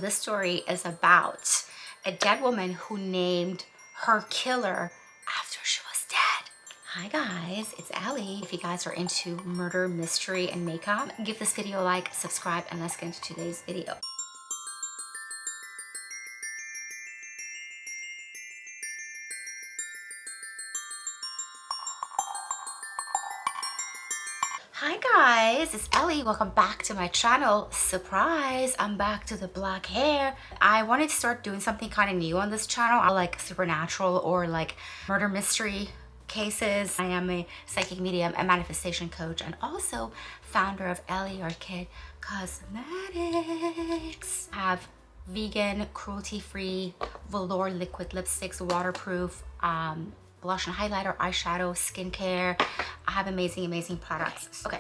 this story is about a dead woman who named her killer after she was dead. Hi guys, it's Ellie. If you guys are into murder, mystery, and makeup, give this video a like, subscribe, and let's get into today's video. Hi guys, it's Ellie. Welcome back to my channel. Surprise, I'm back to the black hair. I wanted to start doing something kind of new on this channel. I like supernatural or like murder mystery cases. I am a psychic medium, a manifestation coach, and also founder of Ellie Arket Cosmetics. I have vegan, cruelty-free, velour liquid lipsticks, waterproof, blush and highlighter, eyeshadow, skincare. I have amazing products. Okay.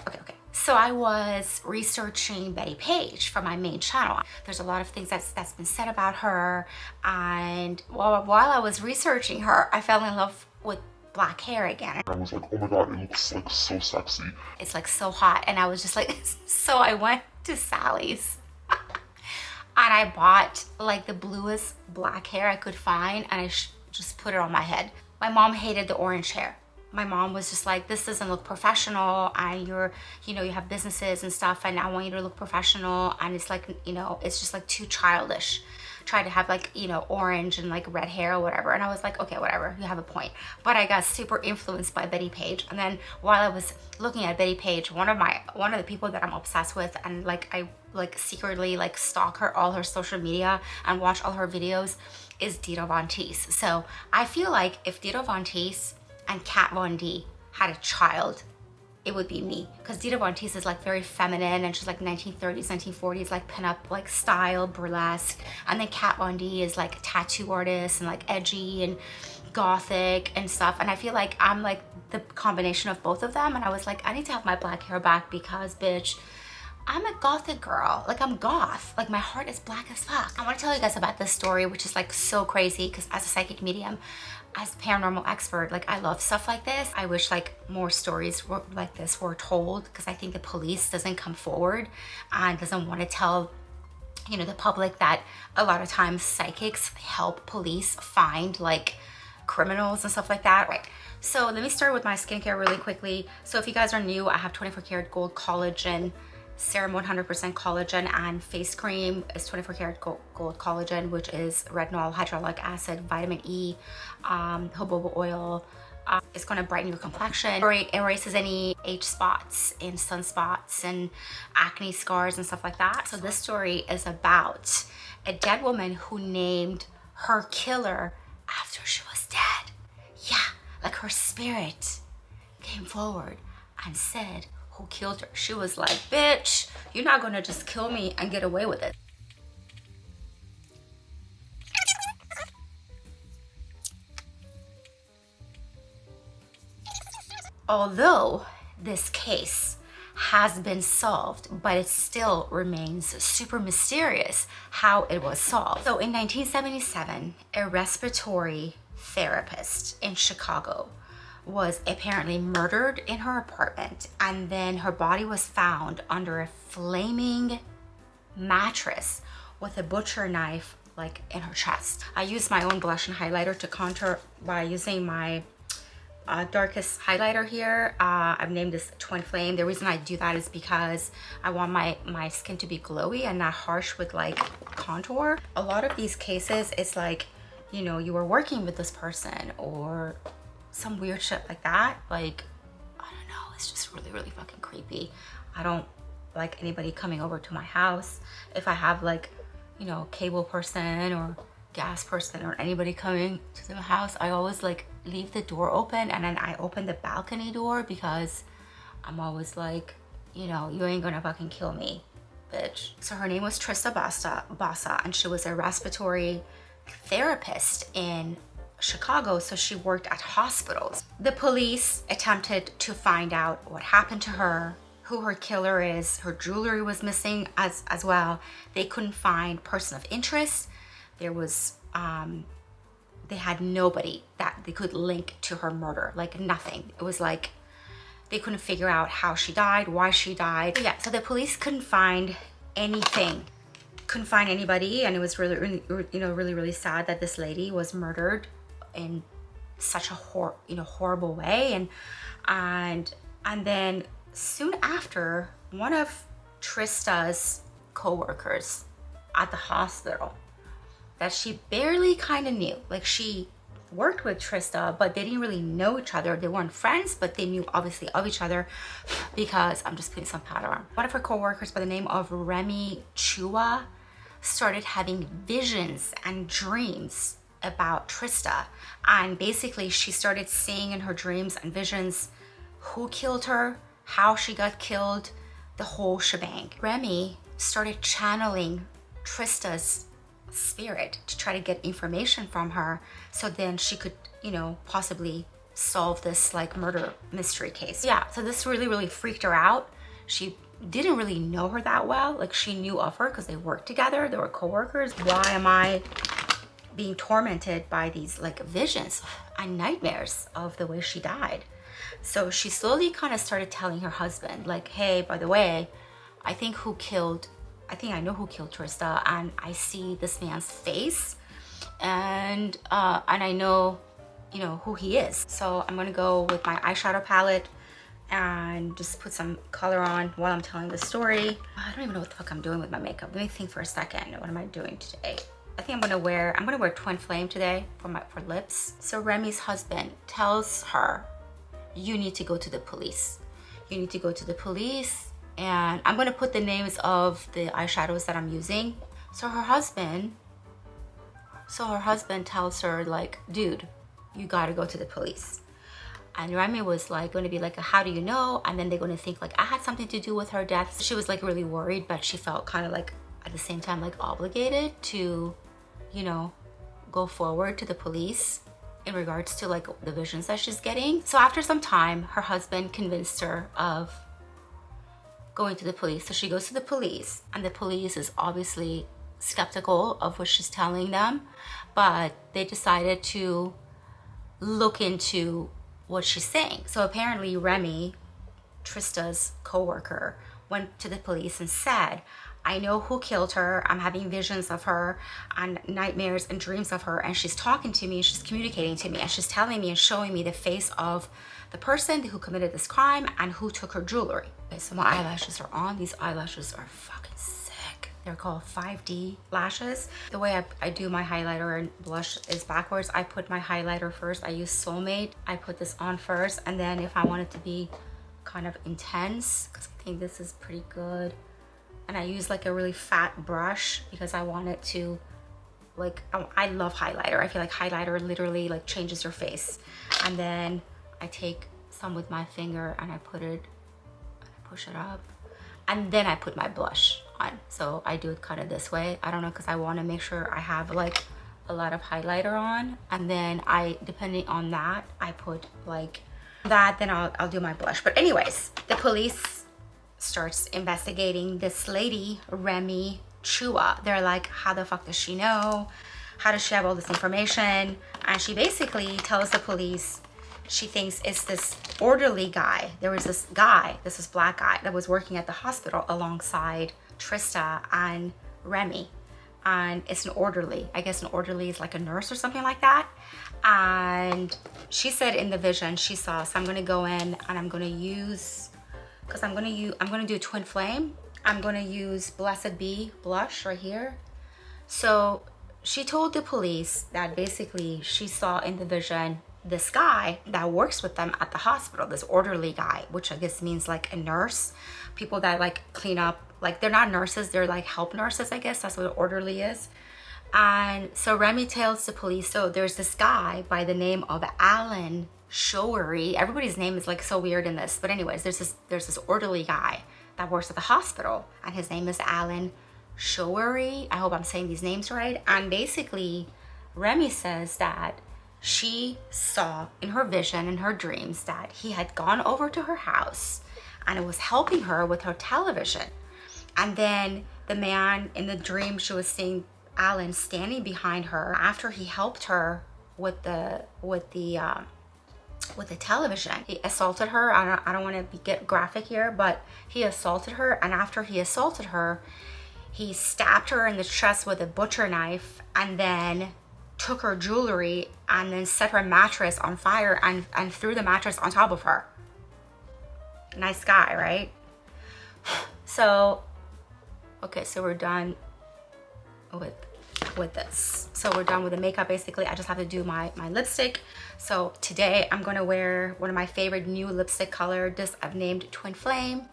So I was researching Betty Page for my main channel. There's a lot of things that's been said about her, and while I was researching her, I fell in love with black hair again. I was like, oh my god, it looks like so sexy. It's like so hot, and I was just like, so I went to Sally's and I bought like the bluest black hair I could find, and I just put it on my head. My mom hated the orange hair. My mom was just like, this doesn't look professional, and you have businesses and stuff, and I want you to look professional, and it's like, it's just like too childish. Try to have like, orange and like red hair or whatever. And I was like, okay, whatever, you have a point. But I got super influenced by Betty Page. And then while I was looking at Betty Page, one of the people that I'm obsessed with, and like I like secretly like stalk her, all her social media, and watch all her videos, is Dita Von Teese. So I feel like if Dita Von Teese and Kat Von D had a child, it would be me, because Dita Von Teese is like very feminine, and she's like 1930s, 1940s, like pinup like style, burlesque. And then Kat Von D is like a tattoo artist and like edgy and gothic and stuff. And I feel like I'm like the combination of both of them. And I was like, I need to have my black hair back because, bitch, I'm a gothic girl. Like, I'm goth. Like, my heart is black as fuck. I want to tell you guys about this story, which is like so crazy, because as a psychic medium, as a paranormal expert, like, I love stuff like this. I wish like more stories like this were told, because I think the police doesn't come forward and doesn't want to tell the public that a lot of times psychics help police find like criminals and stuff like that. Right. So let me start with my skincare really quickly. So if you guys are new, I have 24 karat gold collagen serum, 100% collagen, and face cream is 24 karat gold collagen, which is retinol, hyaluronic acid, vitamin E, jojoba oil. It's going to brighten your complexion, erases any age spots and sunspots and acne scars and stuff like that. So this story is about a dead woman who named her killer after she was dead. Yeah, like her spirit came forward and said who killed her. She was like, bitch, you're not gonna just kill me and get away with it. Although this case has been solved, but it still remains super mysterious how it was solved. So in 1977, a respiratory therapist in Chicago was apparently murdered in her apartment, and then her body was found under a flaming mattress with a butcher knife like in her chest. I used my own blush and highlighter to contour by using my darkest highlighter here. I've named this Twin Flame. The reason I do that is because I want my skin to be glowy and not harsh with like contour. A lot of these cases, it's like, you were working with this person or some weird shit like that. Like, I don't know, it's just really fucking creepy. I don't like anybody coming over to my house. If I have like, cable person or gas person or anybody coming to the house, I always like leave the door open, and then I open the balcony door, because I'm always like, you ain't gonna fucking kill me, bitch. So her name was Trista Basa, and she was a respiratory therapist in Chicago, so she worked at hospitals. The police attempted to find out what happened to her, who her killer is. Her jewelry was missing as well. They couldn't find person of interest. There was they had nobody that they could link to her murder, like nothing. It was like they couldn't figure out how she died, why she died. Yeah, so the police couldn't find anything couldn't find anybody, and it was really sad that this lady was murdered in such a horrible way. And then soon after, one of Trista's co-workers at the hospital that she barely kind of knew, like she worked with Trista, but they didn't really know each other. They weren't friends, but they knew obviously of each other because I'm just putting some powder on. One of her co-workers by the name of Remy Chua started having visions and dreams about Trista. And basically she started seeing in her dreams and visions who killed her, how she got killed, the whole shebang. Remy started channeling Trista's spirit to try to get information from her, so then she could, possibly solve this like murder mystery case. Yeah, so this really freaked her out. She didn't really know her that well. Like she knew of her because they worked together, they were co-workers. Why am I being tormented by these like visions and nightmares of the way she died? So she slowly kind of started telling her husband, like, hey, by the way, I think I know who killed Trista, and I see this man's face, and I know, who he is. So I'm gonna go with my eyeshadow palette and just put some color on while I'm telling the story. I don't even know what the fuck I'm doing with my makeup. Let me think for a second. What am I doing today? I think I'm gonna wear Twin Flame today for lips. So Remy's husband tells her, you need to go to the police. You need to go to the police, and I'm gonna put the names of the eyeshadows that I'm using. So her husband tells her, like, dude, you gotta go to the police. And Remy was like gonna be like, how do you know? And then they're gonna think like I had something to do with her death. She was like really worried, but she felt kind of like at the same time like obligated to, go forward to the police in regards to like the visions that she's getting. So after some time, her husband convinced her of going to the police. So she goes to the police, and the police is obviously skeptical of what she's telling them, but they decided to look into what she's saying. So apparently Remy, Trista's co-worker, went to the police and said, I know who killed her. I'm having visions of her and nightmares and dreams of her, and she's talking to me, and she's communicating to me, and she's telling me and showing me the face of the person who committed this crime and who took her jewelry. Okay, so my eyelashes are on. These eyelashes are fucking sick. They're called 5D lashes. The way I do my highlighter and blush is backwards. I put my highlighter first. I use Soulmate. I put this on first, and then if I want it to be kind of intense, because I think this is pretty good, and I use like a really fat brush because I want it to, like, I love highlighter. I feel like highlighter literally like changes your face. And then I take some with my finger and I put it, and I push it up, and then I put my blush on. So I do it kind of this way. I don't know, because I want to make sure I have like a lot of highlighter on, and then depending on that, I put like that, then I'll do my blush. But anyways, the police starts investigating this lady, Remy Chua. They're like, how the fuck does she know? How does she have all this information? And she basically tells the police she thinks it's this orderly guy. There was this black guy that was working at the hospital alongside Trista and Remy. And it's an orderly. I guess an orderly is like a nurse or something like that. And she said in the vision she saw, so I'm gonna go in and I'm gonna use, because I'm gonna do Twin Flame. I'm gonna use Blessed Be blush right here. So she told the police that basically she saw in the vision this guy that works with them at the hospital, this orderly guy, which I guess means like a nurse, people that like clean up, like they're not nurses, they're like help nurses, I guess that's what an orderly is. And so Remy tells the police, so there's this guy by the name of Alan Showery. Everybody's name is like so weird in this, but anyways, there's this orderly guy that works at the hospital, and his name is Alan Showery. I hope I'm saying these names right. And basically Remy says that she saw in her vision, in her dreams, that he had gone over to her house and it was helping her with her television. And then the man in the dream, she was seeing Alan standing behind her after he helped her with the television. He assaulted her. I don't want to get graphic here, but he assaulted her, and after he assaulted her, He stabbed her in the chest with a butcher knife and then took her jewelry and then set her mattress on fire and threw the mattress on top of her. Nice guy, right? So, okay, so we're done with this. So we're done with the makeup basically. I just have to do my lipstick. So today I'm gonna wear one of my favorite new lipstick color. This I've named Twin Flame.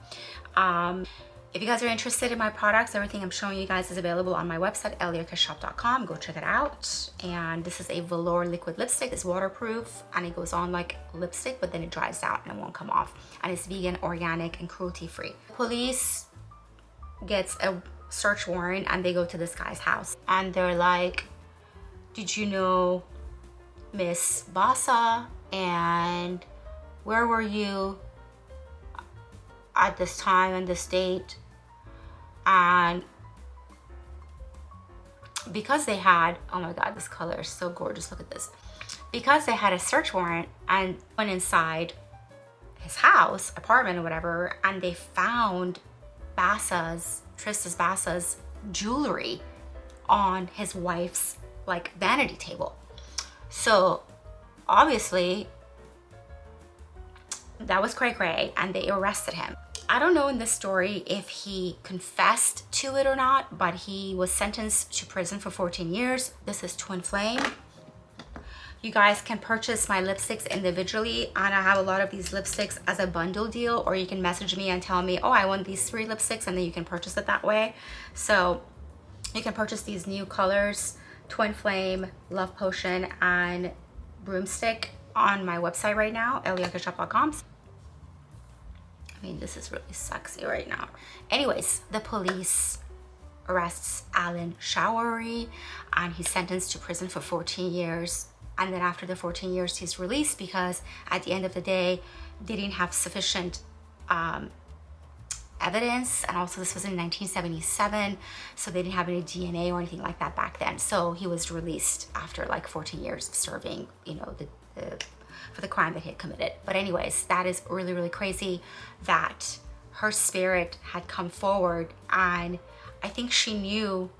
If you guys are interested in my products, everything I'm showing you guys is available on my website, elliearketshop.com. Go check it out. And this is a velour liquid lipstick. It's waterproof and it goes on like lipstick, but then it dries out and it won't come off. And it's vegan, organic, and cruelty-free. Police gets a search warrant and they go to this guy's house. And they're like, did you know Miss Basa? And where were you at this time and this date? And because they had, oh my God, this color is so gorgeous, look at this. Because they had a search warrant and went inside his house, apartment or whatever, and they found Trista Basa's jewelry on his wife's like vanity table. So obviously that was cray-cray and they arrested him. I don't know in this story if he confessed to it or not, but he was sentenced to prison for 14 years. This is Twin Flame. You guys can purchase my lipsticks individually, and I have a lot of these lipsticks as a bundle deal, or you can message me and tell me, oh, I want these 3 lipsticks, and then you can purchase it that way. So you can purchase these new colors, Twin Flame, Love Potion, and Broomstick on my website right now, elliearketshop.com. I mean, this is really sexy right now. Anyways, the police arrests Alan Showery and he's sentenced to prison for 14 years. And then after the 14 years, he's released because at the end of the day, they didn't have sufficient evidence. And also this was in 1977, so they didn't have any DNA or anything like that back then. So he was released after like 14 years of serving, you know, for the crime that he had committed. But anyways, that is really, really crazy that her spirit had come forward, and I think she knew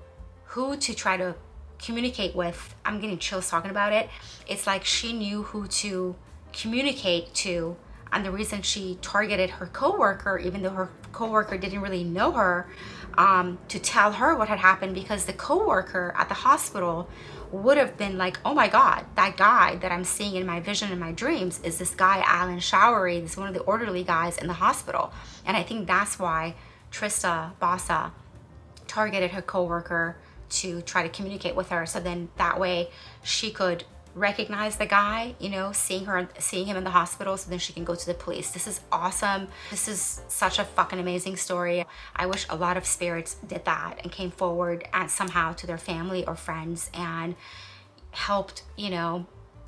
who to try to communicate with. I'm getting chills talking about it. It's like she knew who to communicate to, and the reason she targeted her coworker, even though her coworker didn't really know her, to tell her what had happened, because the coworker at the hospital would have been like, oh my God, that guy that I'm seeing in my vision and my dreams is this guy, Alan Showery. This is one of the orderly guys in the hospital. And I think that's why Trista Basa targeted her coworker to try to communicate with her. So then that way she could recognize the guy, you know, seeing him in the hospital, so then she can go to the police. This is awesome. This is such a fucking amazing story. I wish a lot of spirits did that and came forward and somehow to their family or friends and helped, you know,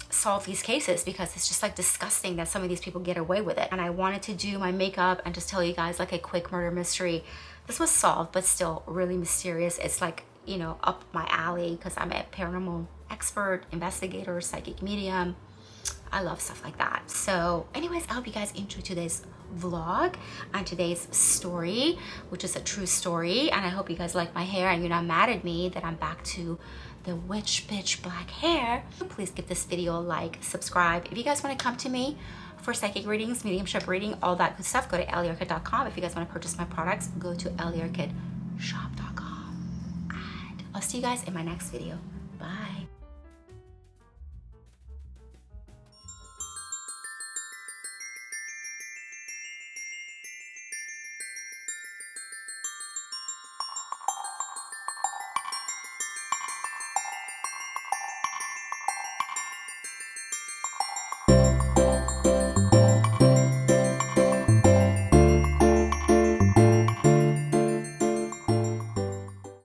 solve these cases, because it's just like disgusting that some of these people get away with it. And I wanted to do my makeup and just tell you guys like a quick murder mystery. This was solved, but still really mysterious. It's like, you know, up my alley because I'm a paranormal expert, investigator, psychic medium. I love stuff like that. So anyways, I hope you guys enjoyed today's vlog and today's story, which is a true story. And I hope you guys like my hair and you're not mad at me that I'm back to the witch bitch black hair. Please give this video a like, subscribe. If you guys want to come to me for psychic readings, mediumship reading, all that good stuff, go to elliearket.com. If you guys want to purchase my products, go to elliearketshop.com. And I'll see you guys in my next video. Bye.